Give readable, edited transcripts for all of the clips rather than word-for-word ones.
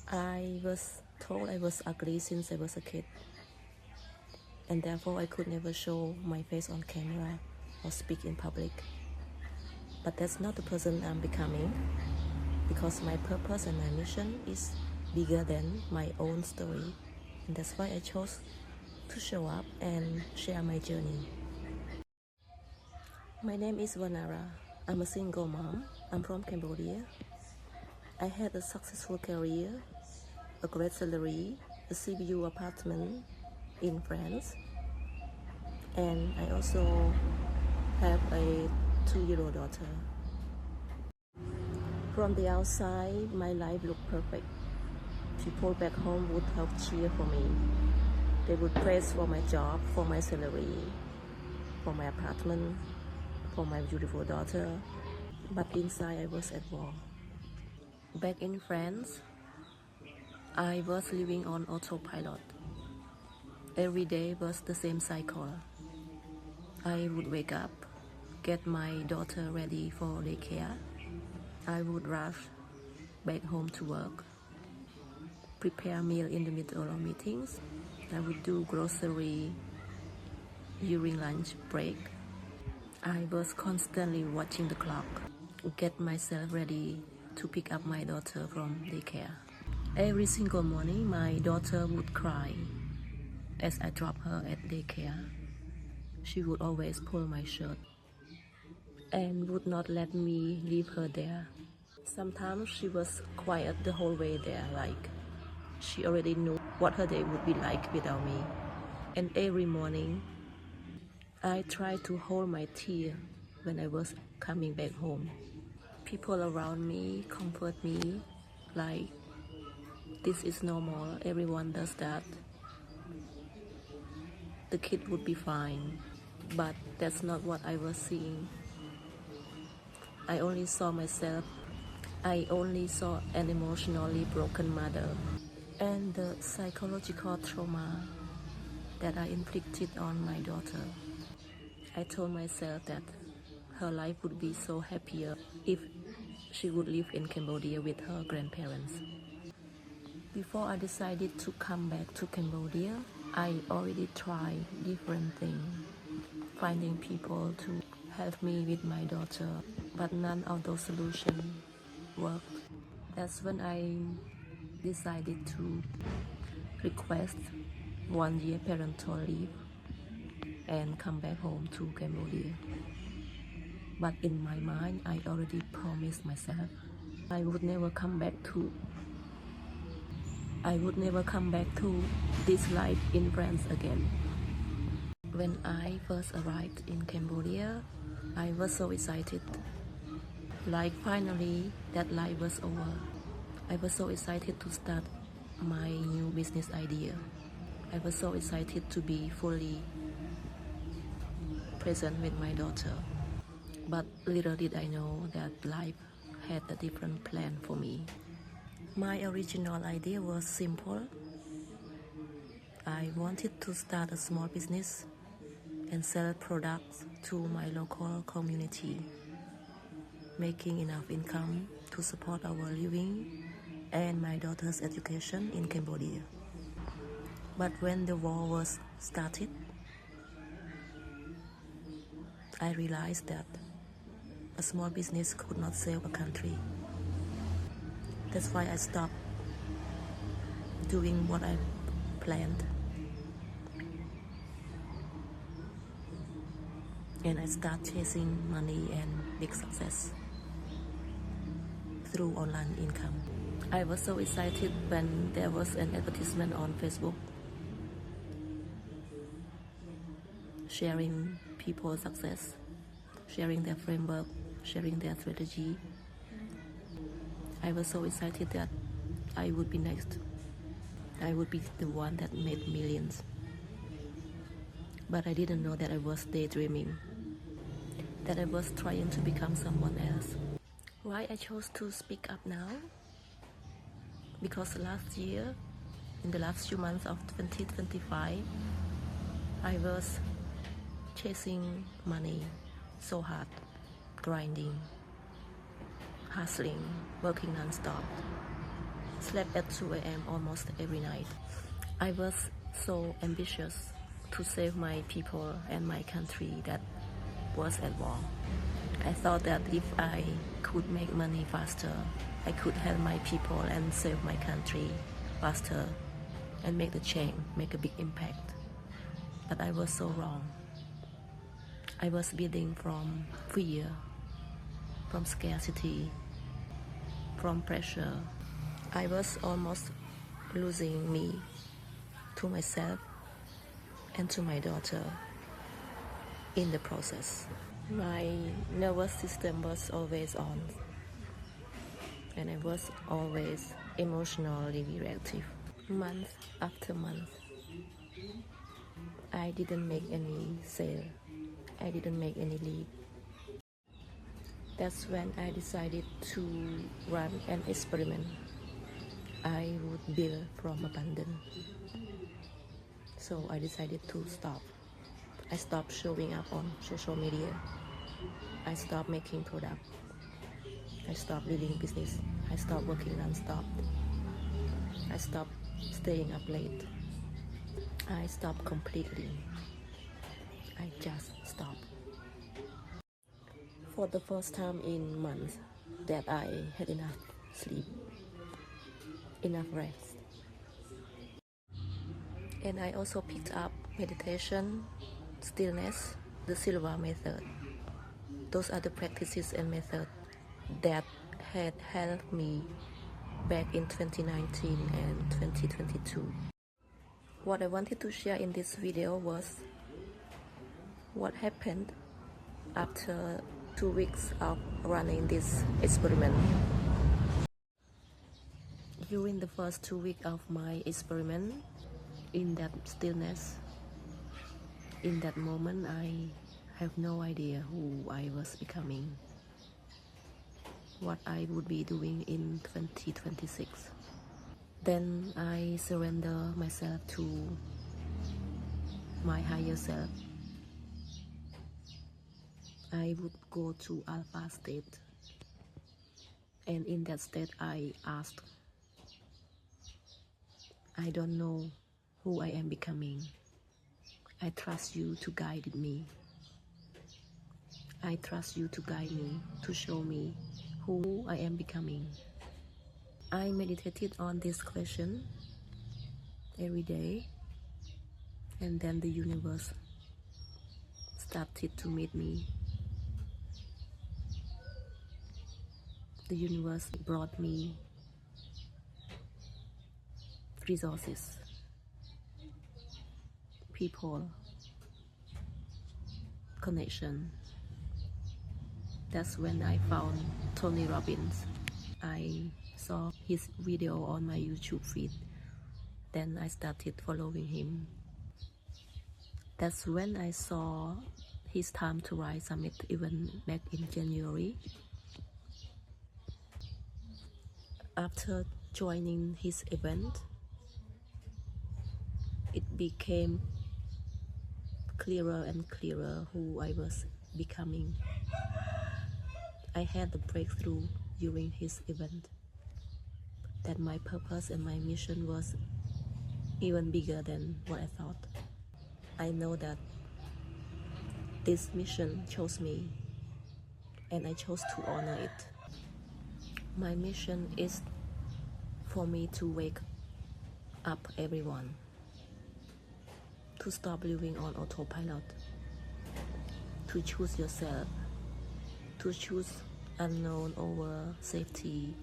I was told I was ugly since I was a kid, and therefore I could never show my face on camera or speak in public. But that's not the person I'm becoming, because my purpose and my mission is bigger than my own story, and that's why I chose to show up and share my journey. My name is Vanara. I'm a single mom. I'm from Cambodia. I had a successful career, a great salary, a CBU apartment in France, and I also have a 2-year-old daughter. From the outside, my life looked perfect. People back home would help cheer for me. They would praise for my job, for my salary, for my apartment, for my beautiful daughter. But inside, I was at war. Back in France, I was living on autopilot. Every day was the same cycle. I would wake up, get my daughter ready for daycare. I would rush back home to work, prepare meal in the middle of meetings. I would do grocery during lunch break. I was constantly watching the clock, get myself ready to pick up my daughter from daycare. Every single morning, my daughter would cry as I dropped her at daycare. She would always pull my shirt and would not let me leave her there. Sometimes she was quiet the whole way there, like she already knew what her day would be like without me. And every morning, I tried to hold my tear when I was coming back home. People around me comfort me like, this is normal, everyone does that. The kid would be fine. But that's not what I was seeing. I only saw myself. I only saw an emotionally broken mother and the psychological trauma that I inflicted on my daughter. I told myself that her life would be so happier if she would live in Cambodia with her grandparents. Before I decided to come back to Cambodia, I already tried different things, finding people to help me with my daughter, but none of those solutions worked. That's when I decided to request 1-year parental leave and come back home to Cambodia. But in my mind, I already promised myself I would never come back to this life in France again. When I first arrived in Cambodia, I was so excited. Like finally, that life was over. I was so excited to start my new business idea. I was so excited to be fully present with my daughter. But little did I know that life had a different plan for me. My original idea was simple. I wanted to start a small business and sell products to my local community, making enough income to support our living and my daughter's education in Cambodia. But when the war was started, I realized that a small business could not save a country. That's why I stopped doing what I planned. And I started chasing money and big success through online income. I was so excited when there was an advertisement on Facebook sharing people's success, sharing their framework, sharing their strategy. I was so excited that I would be next. I would be the one that made millions. But I didn't know that I was daydreaming, that I was trying to become someone else. Why I chose to speak up now? Because last year, in the last few months of 2025, I was chasing money so hard, grinding, hustling, working non-stop, slept at 2 a.m. almost every night. I was so ambitious to save my people and my country that was at war. I thought that if I could make money faster, I could help my people and save my country faster and make the change, make a big impact. But I was so wrong. I was building from fear, from scarcity, from pressure. I was almost losing me to myself and to my daughter in the process. My nervous system was always on, and I was always emotionally reactive. Month after month, I didn't make any sale. I didn't make any lead. That's when I decided to run an experiment. I would build from abundance. So I decided to stop. I stopped showing up on social media. I stopped making product. I stopped leading business. I stopped working non-stop. I stopped staying up late. I stopped completely. I just stopped. For the first time in months that I had enough sleep, enough rest. And I also picked up meditation, stillness, the Silva method. Those are the practices and methods that had helped me back in 2019 and 2022. What I wanted to share in this video was what happened after 2 weeks of running this experiment. During the first 2 weeks of my experiment, in that stillness, in that moment, I have no idea who I was becoming, what I would be doing in 2026. Then I surrender myself to my higher self. I would go to alpha state, and in that state I asked, I don't know who I am becoming. I trust you to guide me. I trust you to guide me, to show me who I am becoming. I meditated on this question every day, and then the universe started to meet me. The universe brought me resources, people, connection. That's when I found Tony Robbins. I saw his video on my YouTube feed. Then I started following him. That's when I saw his Time to Rise Summit event back in January. After joining his event, it became clearer and clearer who I was becoming. I had the breakthrough during his event that my purpose and my mission was even bigger than what I thought. I know that this mission chose me, and I chose to honor it. My mission is for me to wake up everyone, to stop living on autopilot, to choose yourself, to choose unknown over safety,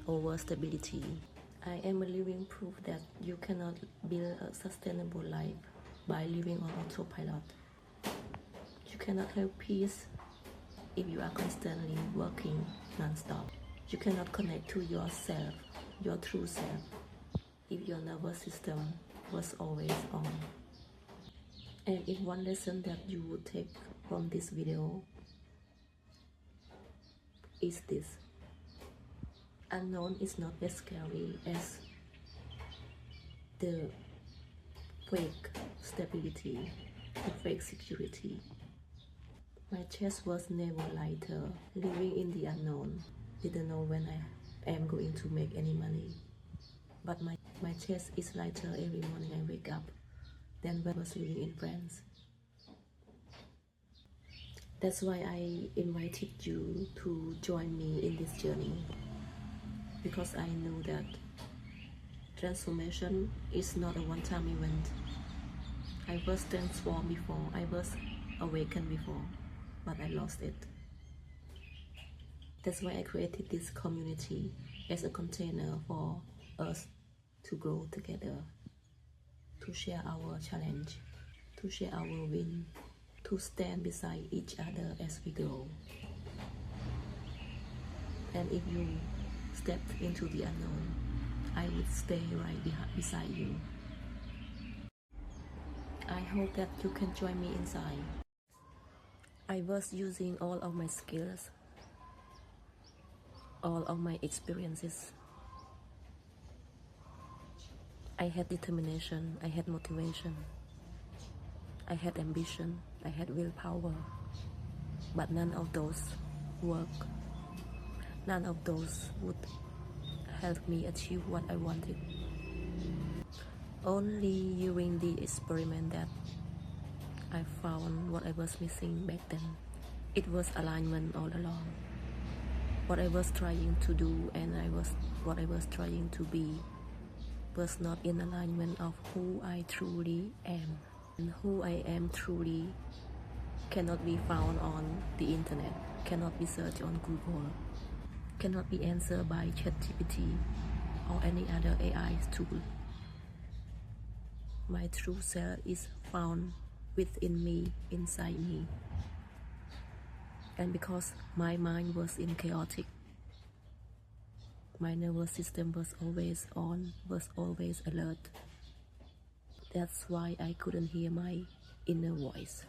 over stability. I am a living proof that you cannot build a sustainable life by living on autopilot. You cannot have peace if you are constantly working non-stop. You cannot connect to yourself, your true self, if your nervous system was always on. And if one lesson that you would take from this video is this: unknown is not as scary as the fake stability, the fake security. My chest was never lighter, living in the unknown. Didn't know when I am going to make any money. but my chest is lighter every morning I wake up than when I was living in France. That's why I invited you to join me in this journey, because I know that transformation is not a one-time event. I was transformed before, I was awakened before, but I lost it. That's why I created this community as a container for us to grow together, to share our challenge, to share our win, to stand beside each other as we grow. And if you stepped into the unknown, I would stay right beside you. I hope that you can join me inside. I was using all of my skills, all of my experiences. I had determination, I had motivation, I had ambition, I had willpower, but none of those work. None of those would help me achieve what I wanted. Only during the experiment that I found what I was missing back then. It was alignment all along. What I was trying to do and what I was trying to be was not in alignment of who I truly am. And who I am truly cannot be found on the internet, cannot be searched on Google, cannot be answered by ChatGPT or any other AI tool. My true self is found within me, inside me. And because my mind was in chaotic, my nervous system was always on, was always alert. That's why I couldn't hear my inner voice.